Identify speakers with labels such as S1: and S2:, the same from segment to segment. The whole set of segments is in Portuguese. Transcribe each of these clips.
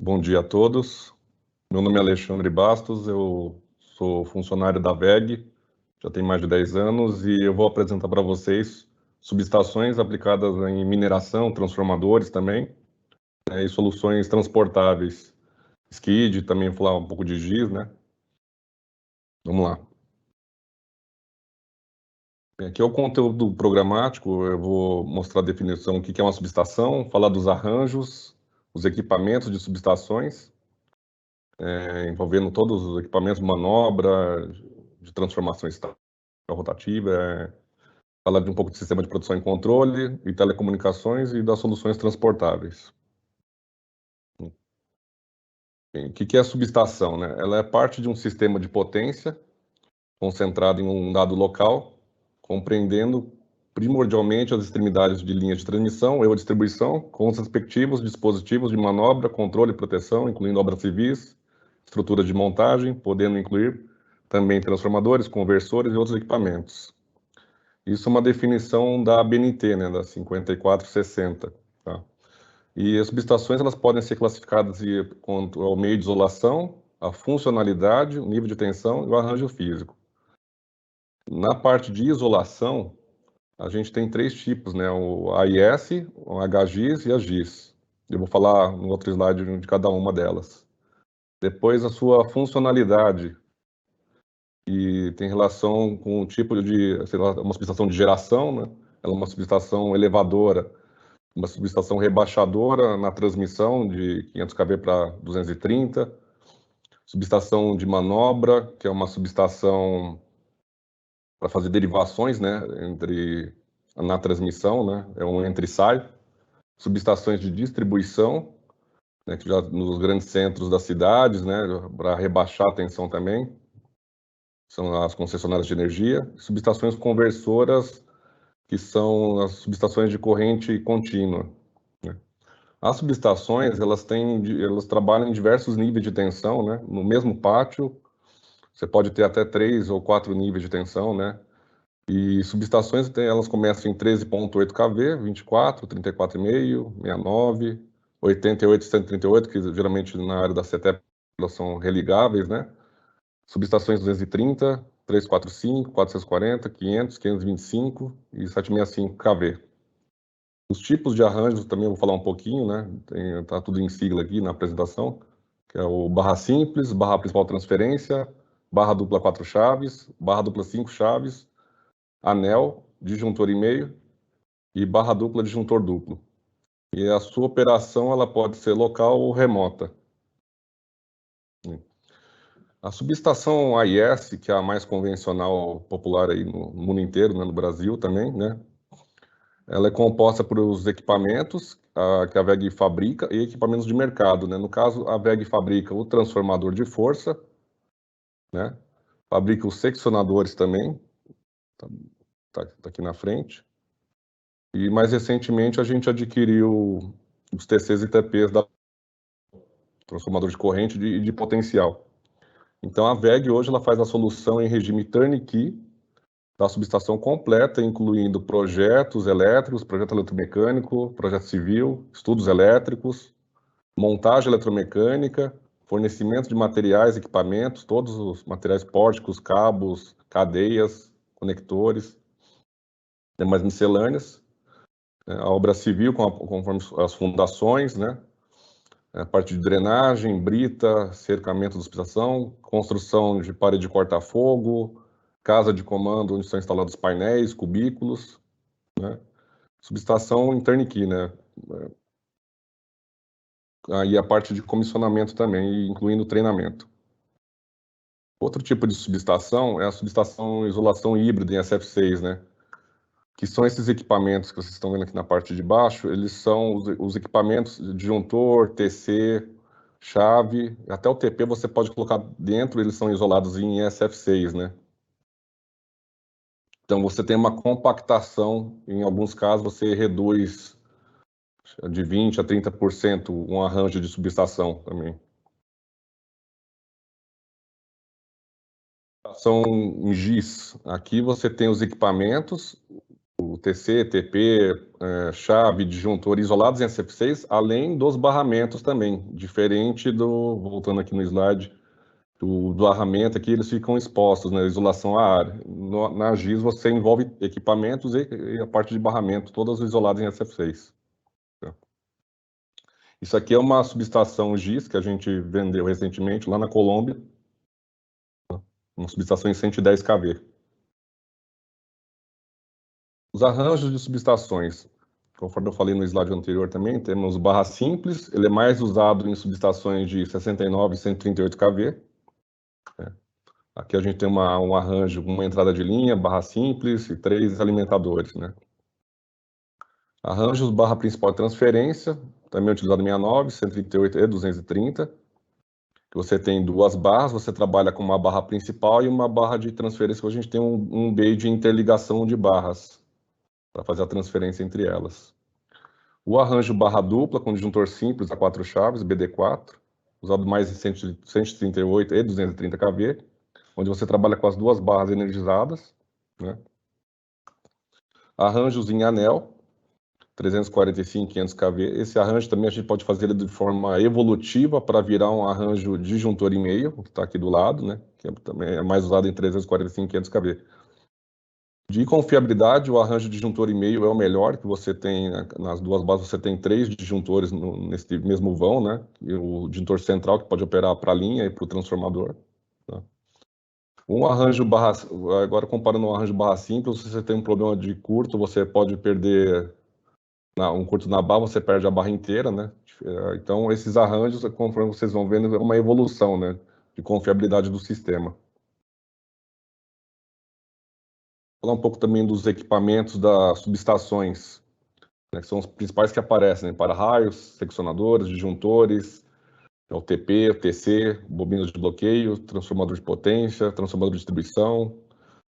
S1: Bom dia a todos. Meu nome é Alexandre Bastos, eu sou funcionário da WEG, já tem mais de 10 anos, e eu vou apresentar para vocês subestações aplicadas em mineração, transformadores também, e soluções transportáveis. Skid, também vou falar um pouco de GIS, né? Vamos lá. Aqui é o conteúdo programático, eu vou mostrar a definição, o que é uma subestação, falar dos arranjos, os equipamentos de subestações, envolvendo todos os equipamentos, manobra, de transformação estática, rotativa, falar de um pouco de sistema de produção e controle, e telecomunicações e das soluções transportáveis. O que é a subestação, né? Ela é parte de um sistema de potência concentrado em um dado local, compreendendo primordialmente as extremidades de linhas de transmissão ou distribuição, com os respectivos dispositivos de manobra, controle e proteção, incluindo obras civis, estruturas de montagem, podendo incluir também transformadores, conversores e outros equipamentos. Isso é uma definição da ABNT, né, da 5460. Tá? E as subestações elas podem ser classificadas quanto ao meio de isolação, a funcionalidade, o nível de tensão e o arranjo físico. Na parte de isolação, a gente tem três tipos, né? O AIS, o HGIS e a GIS. Eu vou falar no outro slide de cada uma delas. Depois, a sua funcionalidade, e tem relação com o tipo de, sei lá, uma subestação de geração, né? Ela é uma subestação elevadora, uma subestação rebaixadora na transmissão de 500 kV para 230, subestação de manobra, que é uma subestação para fazer derivações, né, na transmissão, né, é um entra e sai, subestações de distribuição, né, que já nos grandes centros das cidades, né, para rebaixar a tensão também, são as concessionárias de energia, subestações conversoras, que são as subestações de corrente contínua, né. As subestações, elas trabalham em diversos níveis de tensão, né, no mesmo pátio, você pode ter até 3 ou 4 níveis de tensão, né, e subestações, elas começam em 13,8 kV, 24, 34,5, 69, 88 e 138, que geralmente na área da CETEP elas são religáveis, né? Subestações 230, 345, 440, 500, 525 e 765 kV. Os tipos de arranjos também eu vou falar um pouquinho, né? Tá tudo em sigla aqui na apresentação, que é o barra simples, barra principal transferência, barra dupla 4 chaves, barra dupla 5 chaves, anel, disjuntor e meio e barra dupla, disjuntor duplo. E a sua operação ela pode ser local ou remota. A subestação AIS, que é a mais convencional, popular aí no mundo inteiro, né, no Brasil também, né? Ela é composta por os equipamentos que a WEG fabrica e equipamentos de mercado, né? No caso, a WEG fabrica o transformador de força, né? Fabrica os seccionadores também, tá aqui na frente. E mais recentemente a gente adquiriu os TCs e TPs da transformador de corrente e de potencial. Então a WEG hoje ela faz a solução em regime turnkey da subestação completa, incluindo projetos elétricos, projeto eletromecânico, projeto civil, estudos elétricos, montagem eletromecânica, fornecimento de materiais, equipamentos, todos os materiais pórticos, cabos, cadeias, conectores, demais miscelâneas, né? A obra civil conforme as fundações, né? A parte de drenagem, brita, cercamento da subestação, construção de parede de corta-fogo, casa de comando onde são instalados painéis, cubículos, né? Subestação em turnkey, né? Aí a parte de comissionamento também, incluindo treinamento. Outro tipo de subestação é a subestação isolação híbrida em SF6, né? Que são esses equipamentos que vocês estão vendo aqui na parte de baixo, eles são os equipamentos de disjuntor, TC, chave, até o TP você pode colocar dentro, eles são isolados em SF6, né? Então você tem uma compactação, em alguns casos você reduz de 20 a 30% um arranjo de subestação também. São em GIS. Aqui você tem os equipamentos, o TC, TP, chave, disjuntor isolados em SF6, além dos barramentos também, diferente do, voltando aqui no slide, do barramento aqui, eles ficam expostos, né, isolação à área. Na GIS você envolve equipamentos e a parte de barramento, todas isoladas em SF6. Isso aqui é uma subestação GIS que a gente vendeu recentemente lá na Colômbia, uma subestação em 110 kV. Os arranjos de subestações, conforme eu falei no slide anterior também, temos barra simples, ele é mais usado em subestações de 69 e 138 kV. Aqui a gente tem um arranjo com uma entrada de linha, barra simples e 3 alimentadores, né? Arranjos barra principal de transferência, também utilizado em 69, 138 e 230. Você tem duas barras, você trabalha com uma barra principal e uma barra de transferência, que a gente tem um bay de interligação de barras, para fazer a transferência entre elas. O arranjo barra dupla, com disjuntor simples a 4 chaves, BD4, usado mais em 138 e 230 kV, onde você trabalha com as duas barras energizadas, né? Arranjos em anel, 345, 500 kV. Esse arranjo também a gente pode fazer ele de forma evolutiva para virar um arranjo disjuntor e meio, que está aqui do lado, né? Que também é mais usado em 345, 500 kV. De confiabilidade, o arranjo disjuntor e meio é o melhor, que você tem, nas duas bases você tem 3 disjuntores nesse mesmo vão, né? E o disjuntor central, que pode operar para a linha e para o transformador. Tá? Um arranjo barra, agora comparando um arranjo barra simples, se você tem um problema de curto, você pode perder um curto na barra, você perde a barra inteira, né? Então, esses arranjos, conforme vocês vão vendo, é uma evolução, né? De confiabilidade do sistema. Falar um pouco também dos equipamentos das subestações, né, que são os principais que aparecem, né? Para-raios, seccionadores, disjuntores, o TP, o TC, bobinas de bloqueio, transformador de potência, transformador de distribuição,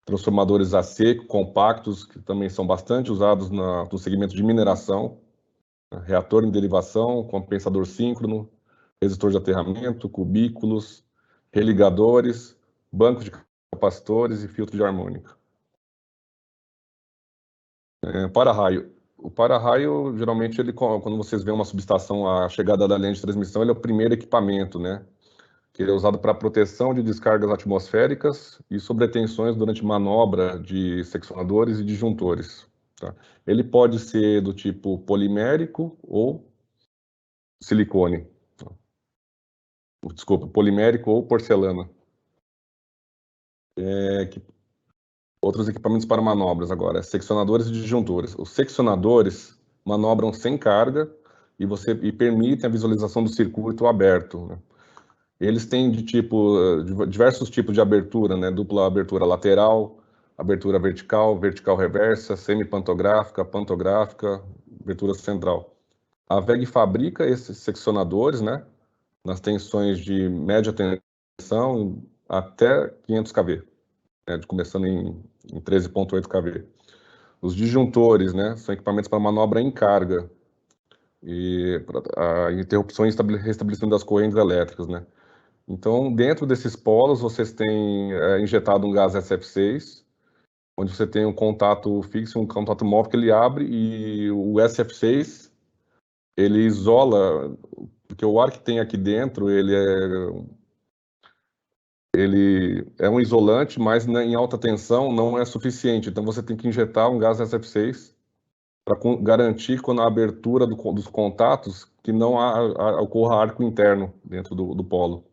S1: transformadores a seco, compactos, que também são bastante usados no segmento de mineração, né? Reator em derivação, compensador síncrono, resistor de aterramento, cubículos, religadores, banco de capacitores e filtro de harmônica. Para-raio. O para-raio, geralmente, quando vocês veem uma subestação, a chegada da linha de transmissão, ele é o primeiro equipamento, né? Que ele é usado para proteção de descargas atmosféricas e sobretensões durante manobra de seccionadores e disjuntores. Tá? Ele pode ser do tipo polimérico ou silicone. Desculpa, polimérico ou porcelana. Outros equipamentos para manobras agora, seccionadores e disjuntores. Os seccionadores manobram sem carga e permitem a visualização do circuito aberto, né? Eles têm diversos tipos de abertura, né? Dupla abertura lateral, abertura vertical, vertical reversa, semipantográfica, pantográfica, abertura central. A WEG fabrica esses seccionadores, né? Nas tensões de média tensão até 500 kV, né? Começando em 13,8 kV. Os disjuntores, né? São equipamentos para manobra em carga e a interrupção e restabelecimento das correntes elétricas, né? Então, dentro desses polos, vocês têm injetado um gás SF6, onde você tem um contato fixo e um contato móvel que ele abre, e o SF6, ele isola, porque o ar que tem aqui dentro, ele é um isolante, mas em alta tensão não é suficiente. Então, você tem que injetar um gás SF6 para garantir, quando a abertura dos contatos, que não ocorra arco interno dentro do polo.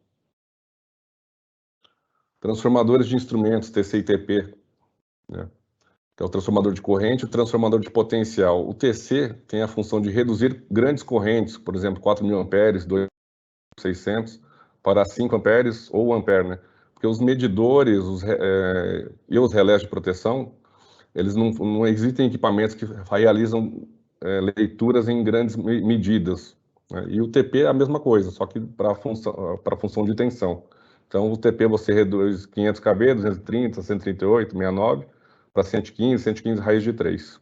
S1: Transformadores de instrumentos, TC e TP, né? Que é o transformador de corrente e o transformador de potencial. O TC tem a função de reduzir grandes correntes, por exemplo, 4.000 amperes, 2.600, para 5 amperes ou ampere, né? Porque os medidores e os relés de proteção, eles não existem equipamentos que realizam leituras em grandes medidas, né? E o TP é a mesma coisa, só que para a função de tensão. Então, o TP você reduz 500 kV, 230, 138, 69, para 115, 115 raiz de 3.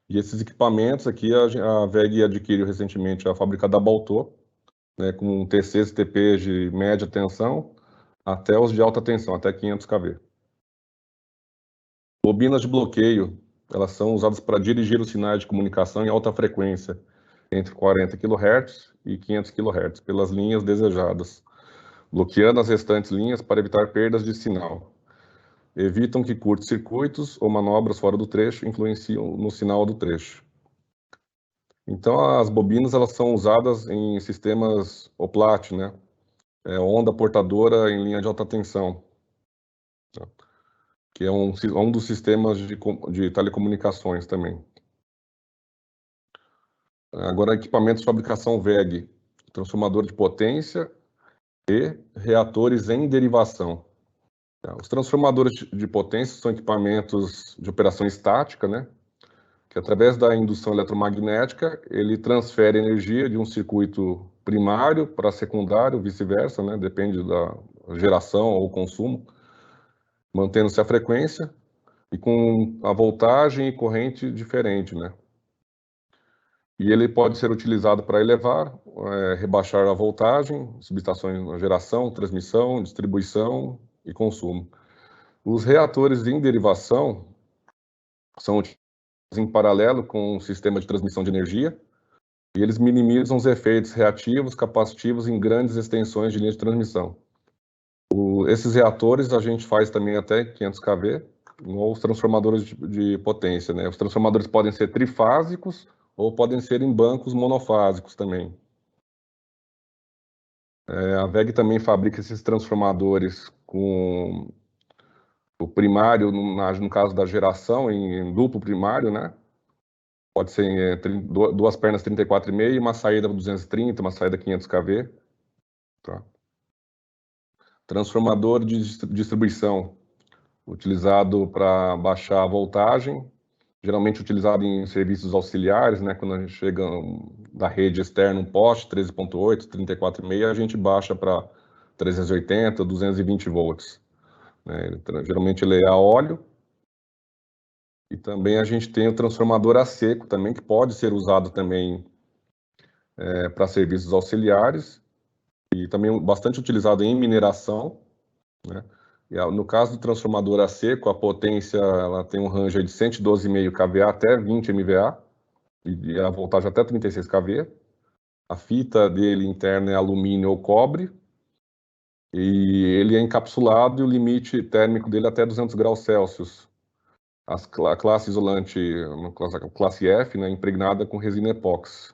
S1: E esses equipamentos aqui, a WEG adquiriu recentemente a fábrica da Baltô, né, com TCs e TPs de média tensão até os de alta tensão, até 500 kV. Bobinas de bloqueio, elas são usadas para dirigir os sinais de comunicação em alta frequência, entre 40 kHz e 500 kHz, pelas linhas desejadas, bloqueando as restantes linhas para evitar perdas de sinal. Evitam que curtos-circuitos ou manobras fora do trecho influenciam no sinal do trecho. Então, as bobinas elas são usadas em sistemas OPLAT, né? Onda portadora em linha de alta tensão, que é um dos sistemas de telecomunicações também. Agora, equipamentos de fabricação VEG, transformador de potência e reatores em derivação. Os transformadores de potência são equipamentos de operação estática, né? Que através da indução eletromagnética, ele transfere energia de um circuito primário para secundário, vice-versa, né? Depende da geração ou consumo, mantendo-se a frequência e com a voltagem e corrente diferente, né? E ele pode ser utilizado para elevar, rebaixar a voltagem, subestações na geração, transmissão, distribuição e consumo. Os reatores em derivação são utilizados em paralelo com o sistema de transmissão de energia e eles minimizam os efeitos reativos, capacitivos em grandes extensões de linha de transmissão. Esses reatores a gente faz também até 500 kV, os transformadores de potência, né? Os transformadores podem ser trifásicos ou podem ser em bancos monofásicos também. A VEG também fabrica esses transformadores com o primário, no caso da geração, em duplo primário, né? Pode ser duas pernas 34,5 e uma saída 230, uma saída 500 kV. Tá? Transformador de distribuição, utilizado para baixar a voltagem, geralmente utilizado em serviços auxiliares, né? Quando a gente chega da rede externa, um poste 13.8, 34,5, a gente baixa para 380, 220 volts. Né? Geralmente ele é a óleo. E também a gente tem o transformador a seco também, que pode ser usado também para serviços auxiliares e também bastante utilizado em mineração, né? E, no caso do transformador a seco, a potência ela tem um range de 112,5 kVA até 20 MVA e a voltagem até 36 kV. A fita dele interna é alumínio ou cobre e ele é encapsulado e o limite térmico dele é até 200 graus Celsius. A classe isolante, a classe F, né, impregnada com resina epóxi.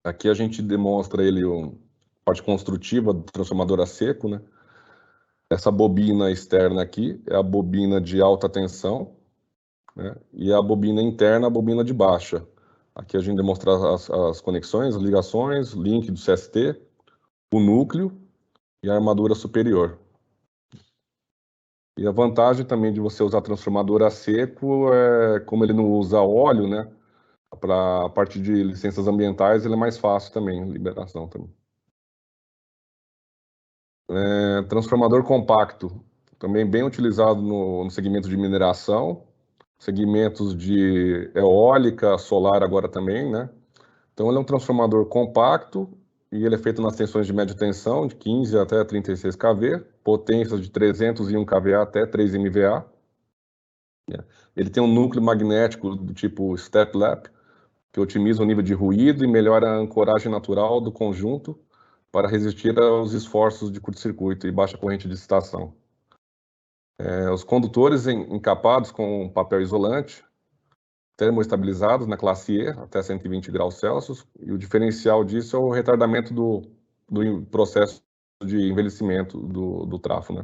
S1: Aqui a gente demonstra ele a parte construtiva do transformador a seco, né? Essa bobina externa aqui é a bobina de alta tensão, né? E a bobina interna, a bobina de baixa. Aqui a gente demonstra as conexões, as ligações, link do CST, o núcleo e a armadura superior. E a vantagem também de você usar transformador a seco é, como ele não usa óleo, né? Para a parte de licenças ambientais, ele é mais fácil também, liberação também. Transformador compacto, também bem utilizado no segmento de mineração, segmentos de eólica, solar agora também, né? Então ele é um transformador compacto e ele é feito nas tensões de média tensão, de 15 até 36 kV, potências de 301 kVA até 3 MVA. Ele tem um núcleo magnético do tipo step-lap, que otimiza o nível de ruído e melhora a ancoragem natural do conjunto para resistir aos esforços de curto-circuito e baixa corrente de excitação. Os condutores encapados com papel isolante, termoestabilizados na classe E, até 120 graus Celsius, e o diferencial disso é o retardamento do processo de envelhecimento do trafo, né?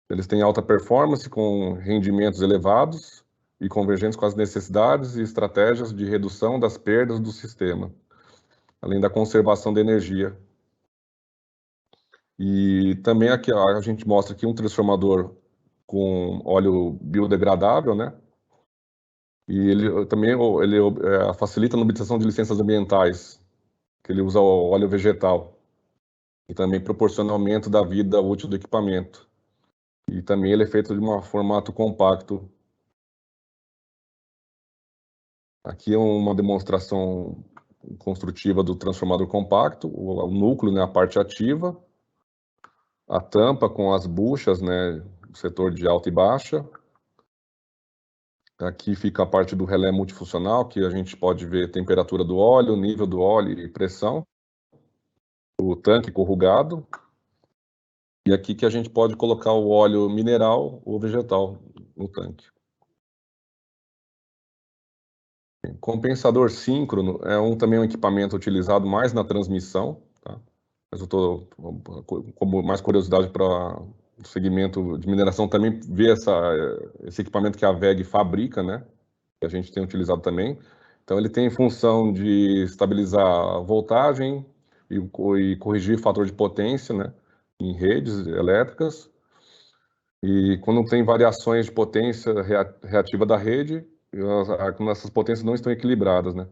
S1: Eles têm alta performance, com rendimentos elevados e convergentes com as necessidades e estratégias de redução das perdas do sistema, além da conservação da energia. E também aqui a gente mostra aqui um transformador com óleo biodegradável, né? E ele também facilita a obtenção de licenças ambientais, que ele usa óleo vegetal. E também proporciona aumento da vida útil do equipamento. E também ele é feito de um formato compacto. Aqui é uma demonstração construtiva do transformador compacto, o núcleo, né, a parte ativa, a tampa com as buchas, né, o setor de alta e baixa, Aqui fica a parte do relé multifuncional, que a gente pode ver temperatura do óleo, nível do óleo e pressão. O tanque corrugado. E aqui que a gente pode colocar o óleo mineral ou vegetal no tanque. Compensador síncrono é também um equipamento utilizado mais na transmissão, tá? Mas eu estou como mais curiosidade para o segmento de mineração também ver esse equipamento que a WEG fabrica, né? Que a gente tem utilizado também. Então ele tem função de estabilizar a voltagem e corrigir o fator de potência, né? Em redes elétricas. E quando tem variações de potência reativa da rede, quando essas potências não estão equilibradas, né?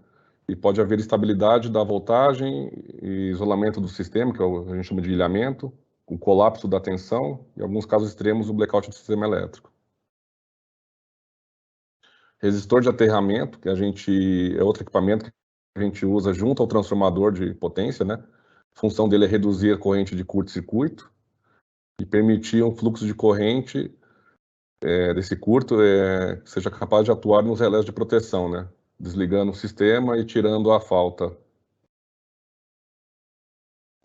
S1: E pode haver estabilidade da voltagem e isolamento do sistema, que a gente chama de ilhamento, o colapso da tensão e, em alguns casos extremos, o blackout do sistema elétrico. Resistor de aterramento, que é outro equipamento que a gente usa junto ao transformador de potência, né? A função dele é reduzir a corrente de curto-circuito e permitir um fluxo de corrente desse curto que seja capaz de atuar nos relés de proteção, né? Desligando o sistema e tirando a falta.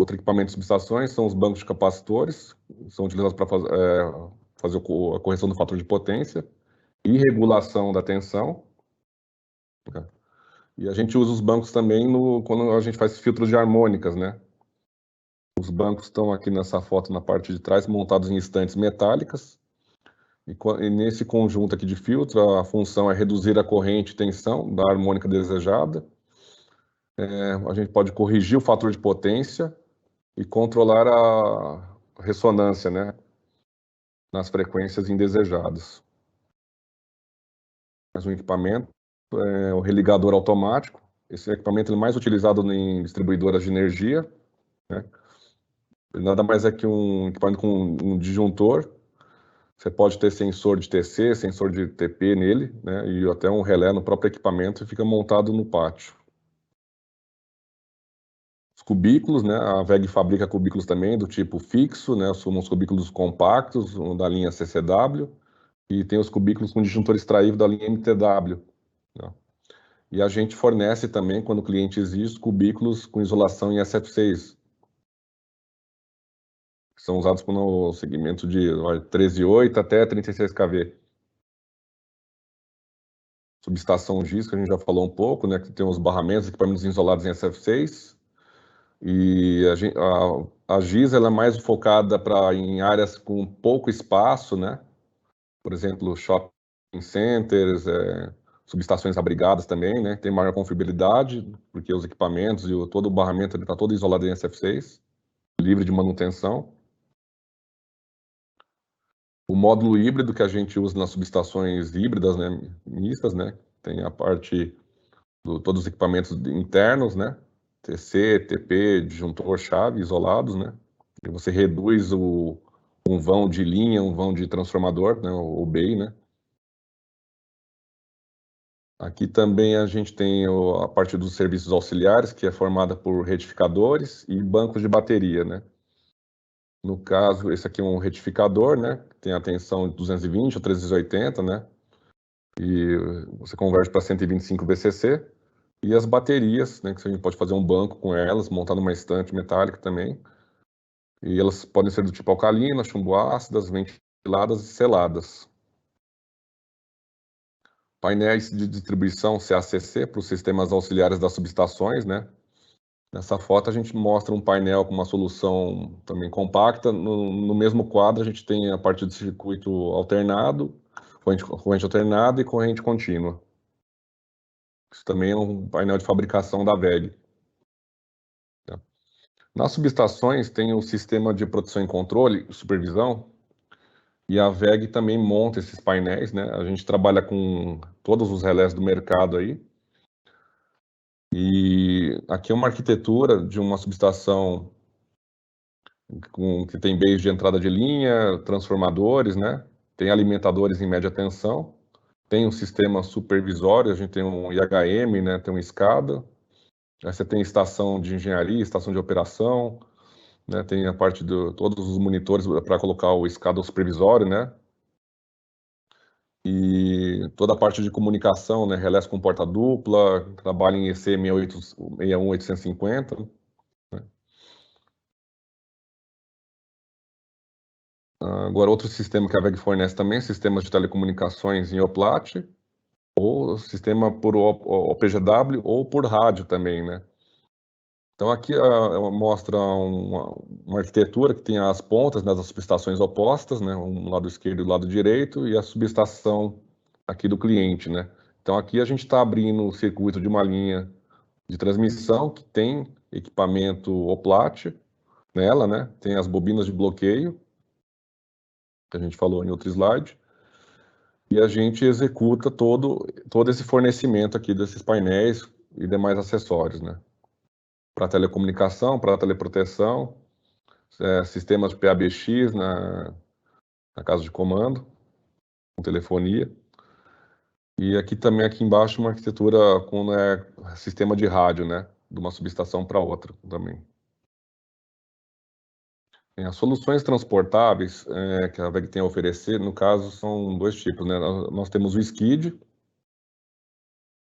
S1: Outro equipamento de subestações são os bancos de capacitores, são utilizados para fazer a correção do fator de potência e regulação da tensão. Né? E a gente usa os bancos também quando a gente faz filtros de harmônicas, né? Os bancos estão aqui nessa foto na parte de trás, montados em estantes metálicas. E nesse conjunto aqui de filtro, a função é reduzir a corrente e tensão da harmônica desejada. A gente pode corrigir o fator de potência e controlar a ressonância, né, nas frequências indesejadas. Mais um equipamento é o religador automático. Esse equipamento é mais utilizado em distribuidoras de energia, né? Nada mais é que um equipamento com um disjuntor. Você pode ter sensor de TC, sensor de TP nele, né, e até um relé no próprio equipamento e fica montado no pátio. Os cubículos, né, a WEG fabrica cubículos também do tipo fixo, né, são os cubículos compactos, da linha CCW, e tem os cubículos com disjuntor extraível da linha MTW. Né. E a gente fornece também, quando o cliente exige, os cubículos com isolação em SF6, que são usados no segmento de 13.8 até 36 kV. Subestação GIS, que a gente já falou um pouco, né, que tem os barramentos, equipamentos isolados em SF6. E a GIS ela é mais focada em áreas com pouco espaço, né? Por exemplo, shopping centers, subestações abrigadas também, né? Tem maior confiabilidade, porque os equipamentos e todo o barramento está todo isolado em SF6, livre de manutenção. O módulo híbrido que a gente usa nas subestações híbridas, né, mistas, né? Tem a parte todos os equipamentos internos, né? TC, TP, disjuntor, chave, isolados, né? E você reduz um vão de linha, um vão de transformador, né? O BEI, né? Aqui também a gente tem a parte dos serviços auxiliares, que é formada por retificadores e bancos de bateria, né? No caso, esse aqui é um retificador, né? Tem a tensão de 220 ou 380, né? E você converte para 125 VCC. E as baterias, né? Que a gente pode fazer um banco com elas, montar numa estante metálica também. E elas podem ser do tipo alcalina, chumbo ácidas, ventiladas e seladas. Painéis de distribuição CACC para os sistemas auxiliares das subestações, né? Nessa foto a gente mostra um painel com uma solução também compacta. No mesmo quadro a gente tem a parte de circuito alternado, corrente alternada e corrente contínua. Isso também é um painel de fabricação da WEG. Tá? Nas subestações tem o sistema de produção e controle, supervisão, e a WEG também monta esses painéis, né? A gente trabalha com todos os relés do mercado aí. E aqui é uma arquitetura de uma subestação que tem base de entrada de linha, transformadores, né? Tem alimentadores em média tensão, tem um sistema supervisório, a gente tem um IHM, né? Tem um SCADA, aí você tem estação de engenharia, estação de operação, né? Tem a parte de todos os monitores para colocar o SCADA supervisório, né? E toda a parte de comunicação, né, relés com porta dupla, trabalha em EC 61850. Né? Agora, outro sistema que a WEG fornece também, sistemas de telecomunicações em OPLAT, ou sistema por OPGW, ou por rádio também, né? Então, aqui mostra uma arquitetura que tem as pontas nas subestações opostas, né? Um lado esquerdo e o lado direito, e a subestação aqui do cliente, né? Então, aqui a gente está abrindo o circuito de uma linha de transmissão que tem equipamento OPLAT nela, né? Tem as bobinas de bloqueio, que a gente falou em outro slide, e a gente executa todo esse fornecimento aqui desses painéis e demais acessórios, né? Para telecomunicação, para teleproteção, sistemas de PABX na casa de comando, com telefonia. E aqui também, aqui embaixo, uma arquitetura com sistema de rádio, né? De uma subestação para outra também. As soluções transportáveis que a WEG tem a oferecer, no caso, são dois tipos, né? Nós temos o SKID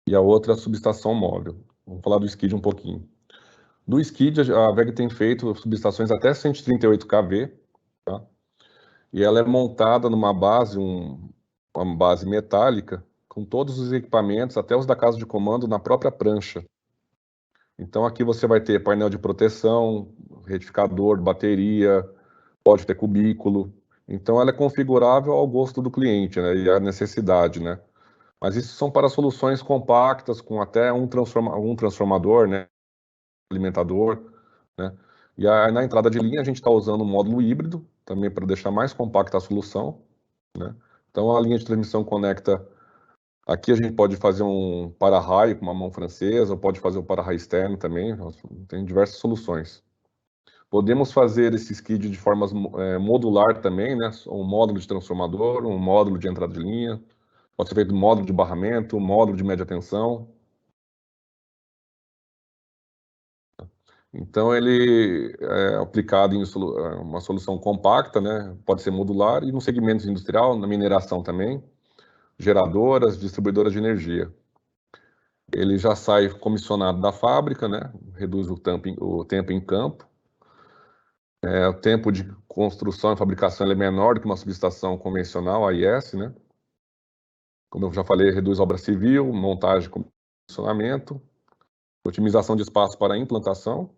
S1: e a outra a subestação móvel. Vamos falar do SKID um pouquinho. Do SKID, a WEG tem feito subestações até 138 kV, tá? E ela é montada numa base, uma base metálica, com todos os equipamentos, até os da casa de comando, na própria prancha. Então aqui você vai ter painel de proteção, retificador, bateria, pode ter cubículo. Então ela é configurável ao gosto do cliente, né, e à necessidade, né? Mas isso são para soluções compactas, com até um transformador, né, alimentador, né? E na entrada de linha a gente está usando um módulo híbrido, também para deixar mais compacta a solução, né? Então a linha de transmissão conecta. Aqui a gente pode fazer um para-raio com uma mão francesa, ou pode fazer um para-raio externo também, tem diversas soluções. Podemos fazer esse skid de forma modular também, né? Um módulo de transformador, um módulo de entrada de linha, pode ser feito módulo de barramento, módulo de média tensão. Então ele é aplicado em uma solução compacta, né? Pode ser modular e no segmento industrial, na mineração também, geradoras, distribuidoras de energia. Ele já sai comissionado da fábrica, né? Reduz o tempo em campo. O tempo de construção e fabricação ele é menor do que uma subestação convencional, AIS, né? Como eu já falei, reduz obra civil, montagem, comissionamento, otimização de espaço para implantação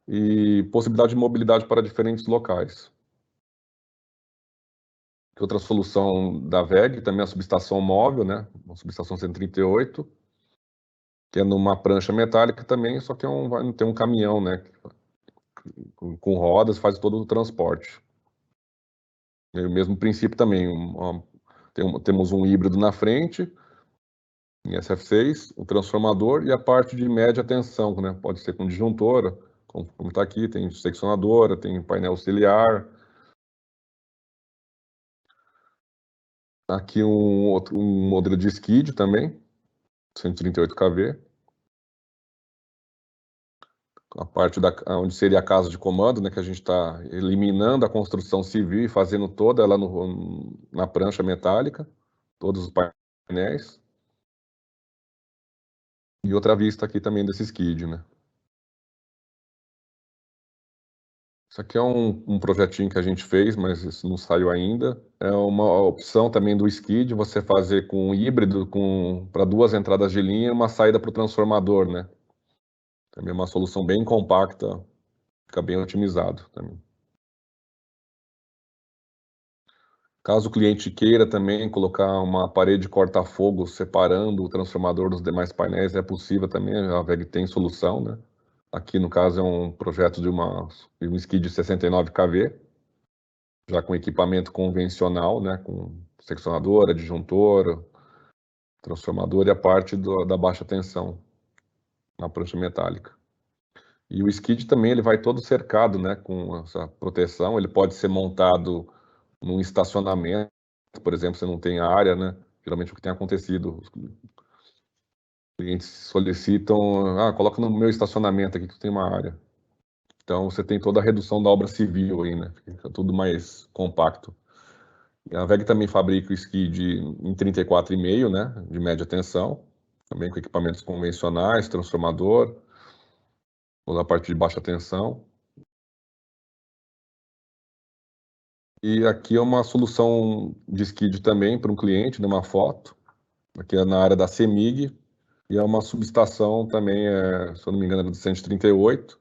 S1: e possibilidade de mobilidade para diferentes locais. Outra solução da WEG também é a subestação móvel, né? Uma subestação 138, que é numa prancha metálica também, só que tem um caminhão, né? Com rodas, faz todo o transporte. É o mesmo princípio também, temos um híbrido na frente, em SF6, o transformador e a parte de média tensão, né? Pode ser com disjuntora, como está aqui, tem seccionadora, tem painel auxiliar. Aqui um modelo de skid também, 138 kV. A parte onde seria a casa de comando, né, que a gente está eliminando a construção civil e fazendo toda ela na prancha metálica, todos os painéis. E outra vista aqui também desse skid, né? Isso aqui é um projetinho que a gente fez, mas isso não saiu ainda. É uma opção também do skid, você fazer com um híbrido para duas entradas de linha e uma saída para o transformador, né? Também é uma solução bem compacta, fica bem otimizado também. Caso o cliente queira também colocar uma parede corta-fogo separando o transformador dos demais painéis, é possível também, a WEG tem solução, né? Aqui, no caso, é um projeto de um skid de 69 kV, já com equipamento convencional, né? Com seccionadora, disjuntora, transformador e a parte da baixa tensão na prancha metálica. E o skid também ele vai todo cercado, né? Com essa proteção, ele pode ser montado num estacionamento, por exemplo, você não tem área, né? Geralmente o que tem acontecido, os clientes solicitam, coloca no meu estacionamento aqui que tem uma área. Então você tem toda a redução da obra civil aí, né? Fica tudo mais compacto. A WEG também fabrica o skid em 34,5, né, de média tensão, também com equipamentos convencionais, transformador, ou na parte de baixa tensão. E aqui é uma solução de skid também para um cliente, numa foto. Aqui é na área da CEMIG, e é uma subestação também, se eu não me engano, é do 138,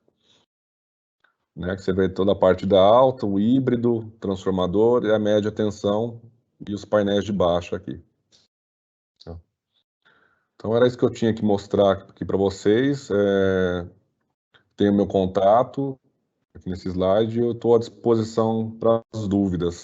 S1: né, que você vê toda a parte da alta, o híbrido, transformador e a média tensão e os painéis de baixo aqui. Então era isso que eu tinha que mostrar aqui para vocês. Tenho meu contato aqui nesse slide e eu estou à disposição para as dúvidas.